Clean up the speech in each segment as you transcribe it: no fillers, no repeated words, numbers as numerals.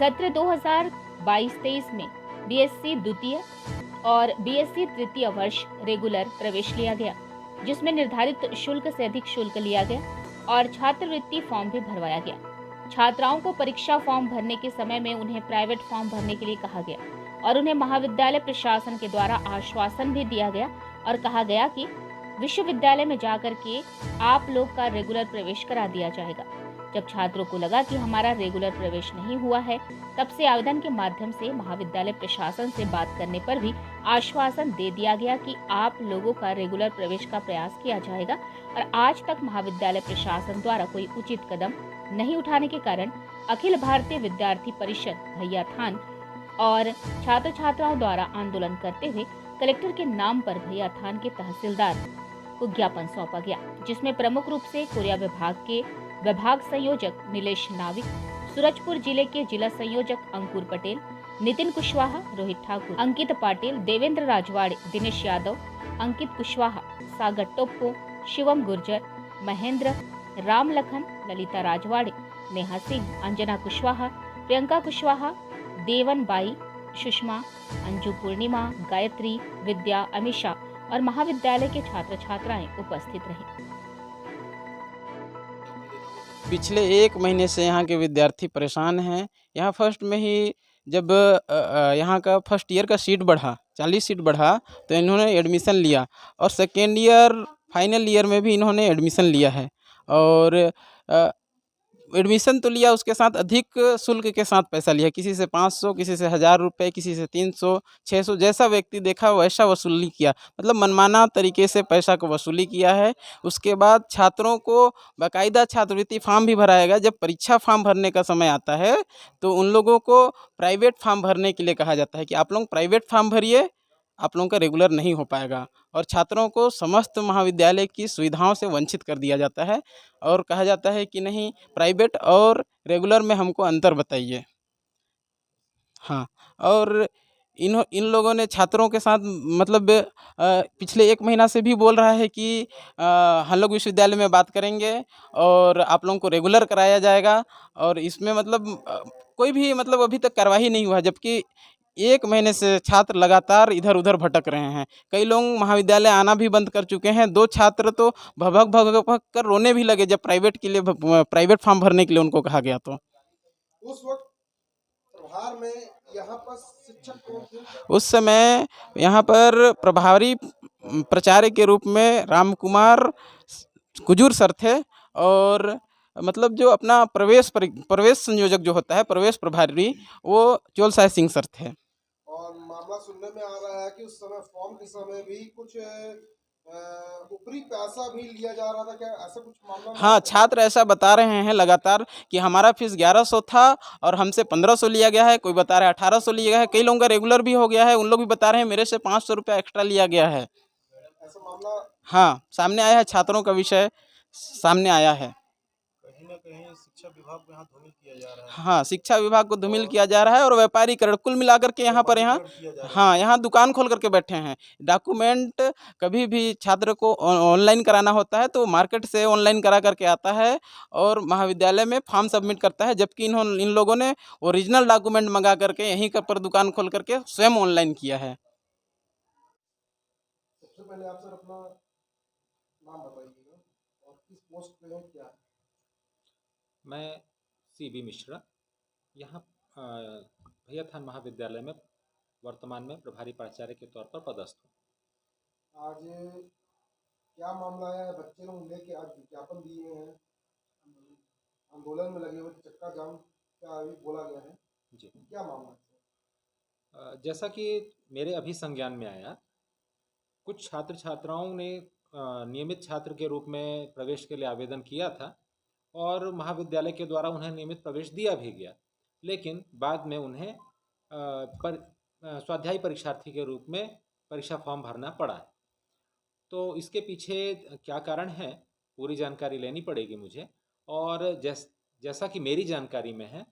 सत्र 2022-23 में बीएससी द्वितीय और बीएससी तृतीय वर्ष रेगुलर प्रवेश लिया गया, जिसमें निर्धारित शुल्क से अधिक शुल्क लिया गया और छात्रवृत्ति फॉर्म भी भरवाया गया। छात्राओं को परीक्षा फॉर्म भरने के समय में उन्हें प्राइवेट फॉर्म भरने के लिए कहा गया और उन्हें महाविद्यालय प्रशासन के द्वारा आश्वासन भी दिया गया और कहा गया कि विश्वविद्यालय में जाकर के आप लोग का रेगुलर प्रवेश करा दिया जाएगा। जब छात्रों को लगा कि हमारा रेगुलर प्रवेश नहीं हुआ है, तब से आवेदन के माध्यम से महाविद्यालय प्रशासन से बात करने पर भी आश्वासन दे दिया गया कि आप लोगों का रेगुलर प्रवेश का प्रयास किया जाएगा और आज तक महाविद्यालय प्रशासन द्वारा कोई उचित कदम नहीं उठाने के कारण अखिल भारतीय विद्यार्थी परिषद भैया थान और छात्र छात्राओं द्वारा आंदोलन करते हुए कलेक्टर के नाम पर भैया थान के तहसीलदार को ज्ञापन सौंपा गया, जिसमें प्रमुख रूप से कोरिया विभाग के विभाग संयोजक नीलेश नाविक, सूरजपुर जिले के जिला संयोजक अंकुर पटेल, नितिन कुशवाहा, रोहित ठाकुर, अंकित पाटिल, देवेंद्र राजवाड़े, दिनेश यादव, अंकित कुशवाहा, सागर टोप्पो, शिवम गुर्जर, महेंद्र, राम लखन, ललिता राजवाड़े, नेहा सिंह, अंजना कुशवाहा, प्रियंका कुशवाहा, देवन बाई, सुषमा, अंजू पूर्णिमा, गायत्री, विद्या, अमीषा और महाविद्यालय के छात्र छात्राएं उपस्थित रहे। पिछले 1 महीने से यहाँ के विद्यार्थी परेशान हैं। यहाँ फर्स्ट में ही जब यहाँ का फर्स्ट ईयर का सीट बढ़ा, 40 सीट बढ़ा, तो इन्होंने एडमिशन लिया और सेकेंड ईयर फाइनल ईयर में भी इन्होंने एडमिशन लिया है और एडमिशन तो लिया, उसके साथ अधिक शुल्क के साथ पैसा लिया। किसी से 500, किसी से 1000 रुपये, किसी से 300, 600, जैसा व्यक्ति देखा वैसा वसूली किया। मतलब मनमाना तरीके से पैसा को वसूली किया है। उसके बाद छात्रों को बाकायदा छात्रवृत्ति फॉर्म भी भराया गया। जब परीक्षा फॉर्म भरने का समय आता है तो उन लोगों को प्राइवेट फॉर्म भरने के लिए कहा जाता है कि आप लोग प्राइवेट फॉर्म भरिए, आप लोगों का रेगुलर नहीं हो पाएगा और छात्रों को समस्त महाविद्यालय की सुविधाओं से वंचित कर दिया जाता है और कहा जाता है कि नहीं, प्राइवेट और रेगुलर में हमको अंतर बताइए। हाँ, और इन लोगों ने छात्रों के साथ मतलब पिछले 1 महीना से भी बोल रहा है कि हम लोग विश्वविद्यालय में बात करेंगे और आप लोगों को रेगुलर कराया जाएगा और इसमें मतलब कोई भी मतलब अभी तक कार्रवाई नहीं हुआ, जबकि 1 महीने से छात्र लगातार इधर उधर भटक रहे हैं। कई लोग महाविद्यालय आना भी बंद कर चुके हैं। 2 छात्र तो भभक भभक कर रोने भी लगे जब प्राइवेट फॉर्म भरने के लिए उनको कहा गया। तो उस वक्त प्रभार में यहाँ पर शिक्षक कौन थे? उस समय यहाँ पर प्रभारी प्राचार्य के रूप में राम कुमार कुजूर सर थे और मतलब जो अपना प्रवेश संयोजक जो होता है, प्रवेश प्रभारी, वो चोलसाय सिंह सर थे। और मामला सुनने में आ रहा है कि उस समय फॉर्म के समय भी कुछ ऊपरी पैसा भी लिया जा रहा था, क्या ऐसा कुछ मामला? हाँ, छात्र ऐसा बता रहे हैं लगातार कि हमारा फीस 1100 था और हमसे 1500 लिया गया है, कोई बता रहा है 1800 लिया गया है, कई लोगों का रेगुलर भी हो गया है, उन लोग भी बता रहे हैं मेरे से 500 रुपया एक्स्ट्रा लिया गया है। ऐसा मामला हाँ, सामने आया है, छात्रों का विषय सामने आया है। कहीं ना कहीं शिक्षा विभाग को यहाँ धूमिल किया जा रहा है। हाँ, शिक्षा विभाग को धूमिल किया जा रहा है और व्यापारीकरण कुल मिलाकर के यहाँ हाँ, यहाँ दुकान खोल करके बैठे हैं। डॉक्यूमेंट कभी भी छात्र को ऑनलाइन कराना होता है तो मार्केट से ऑनलाइन करा करके आता है और महाविद्यालय में फॉर्म सबमिट करता है, जबकि इन लोगों ने ओरिजिनल डॉक्यूमेंट मंगा करके यहीं पर दुकान खोल करके स्वयं ऑनलाइन किया है। सबसे पहले आप सर अपना नाम बताइएगा और किस पोस्ट पे हैं, क्या है? मैं CB मिश्रा, यहाँ भैया थान महाविद्यालय में वर्तमान में प्रभारी प्राचार्य के तौर पर पदस्थ हूँ। आज क्या मामला है? बच्चे लोग लेके आज विज्ञापन दिए हैं, आंदोलन में लगे हुए, चक्का जाम क्या अभी बोला गया है जी, क्या मामला है? जैसा कि मेरे अभी संज्ञान में आया, कुछ छात्र छात्राओं ने नियमित छात्र के रूप में प्रवेश के लिए आवेदन किया था और महाविद्यालय के द्वारा उन्हें नियमित प्रवेश दिया भी गया, लेकिन बाद में उन्हें स्वाध्यायी परीक्षार्थी के रूप में परीक्षा फॉर्म भरना पड़ा। तो इसके पीछे क्या कारण है, पूरी जानकारी लेनी पड़ेगी मुझे। और जैसा कि मेरी जानकारी में है,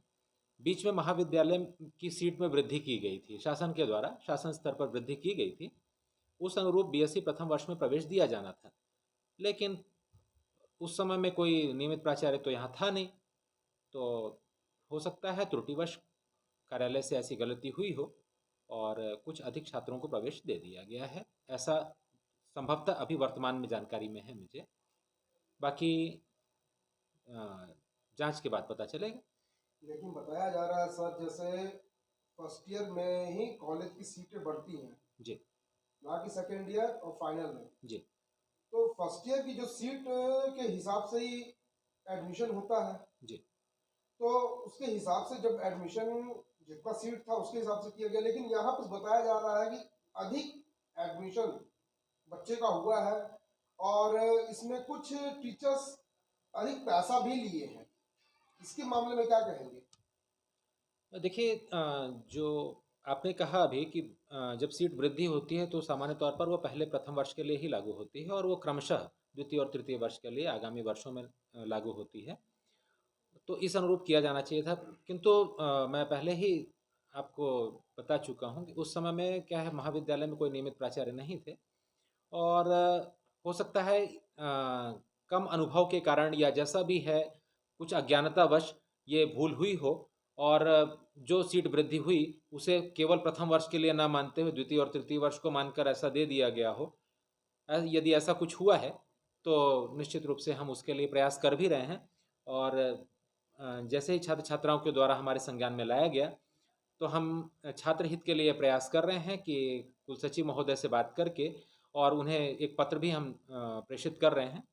बीच में महाविद्यालय की सीट में वृद्धि की गई थी, शासन के द्वारा शासन स्तर पर वृद्धि की गई थी। उस अनुरूप BSc प्रथम वर्ष में प्रवेश दिया जाना था, लेकिन उस समय में कोई नियमित प्राचार्य तो यहाँ था नहीं, तो हो सकता है त्रुटिवश कार्यालय से ऐसी गलती हुई हो और कुछ अधिक छात्रों को प्रवेश दे दिया गया है, ऐसा संभवतः अभी वर्तमान में जानकारी में है मुझे। बाकी जांच के बाद पता चलेगा। लेकिन बताया जा रहा है सर, जैसे फर्स्ट ईयर में ही कॉलेज की सीटें बढ़ती हैं जी ना कि सेकेंड ईयर और फाइनल में। जी तो फर्स्ट ईयर की जो सीट के हिसाब से ही एडमिशन होता है, जी तो उसके हिसाब से जब एडमिशन जितना सीट था उसके हिसाब से किया गया, लेकिन यहाँ पर बताया जा रहा है कि अधिक एडमिशन बच्चे का हुआ है और इसमें कुछ टीचर्स अधिक पैसा भी लिए हैं। इसके मामले में क्या कहेंगे? देखिए, जो आपने कहा अभी कि जब सीट वृद्धि होती है तो सामान्य तौर पर वो पहले प्रथम वर्ष के लिए ही लागू होती है और वो क्रमशः द्वितीय और तृतीय वर्ष के लिए आगामी वर्षों में लागू होती है। तो इस अनुरूप किया जाना चाहिए था, किंतु मैं पहले ही आपको बता चुका हूँ कि उस समय में क्या है, महाविद्यालय में कोई नियमित प्राचार्य नहीं थे और हो सकता है कम अनुभव के कारण या जैसा भी है, कुछ अज्ञानतावश ये भूल हुई हो और जो सीट वृद्धि हुई उसे केवल प्रथम वर्ष के लिए ना मानते हुए द्वितीय और तृतीय वर्ष को मानकर ऐसा दे दिया गया हो। यदि ऐसा कुछ हुआ है तो निश्चित रूप से हम उसके लिए प्रयास कर भी रहे हैं और जैसे ही छात्र छात्राओं के द्वारा हमारे संज्ञान में लाया गया तो हम छात्र हित के लिए प्रयास कर रहे हैं कि कुलसचिव महोदय से बात करके और उन्हें एक पत्र भी हम प्रेषित कर रहे हैं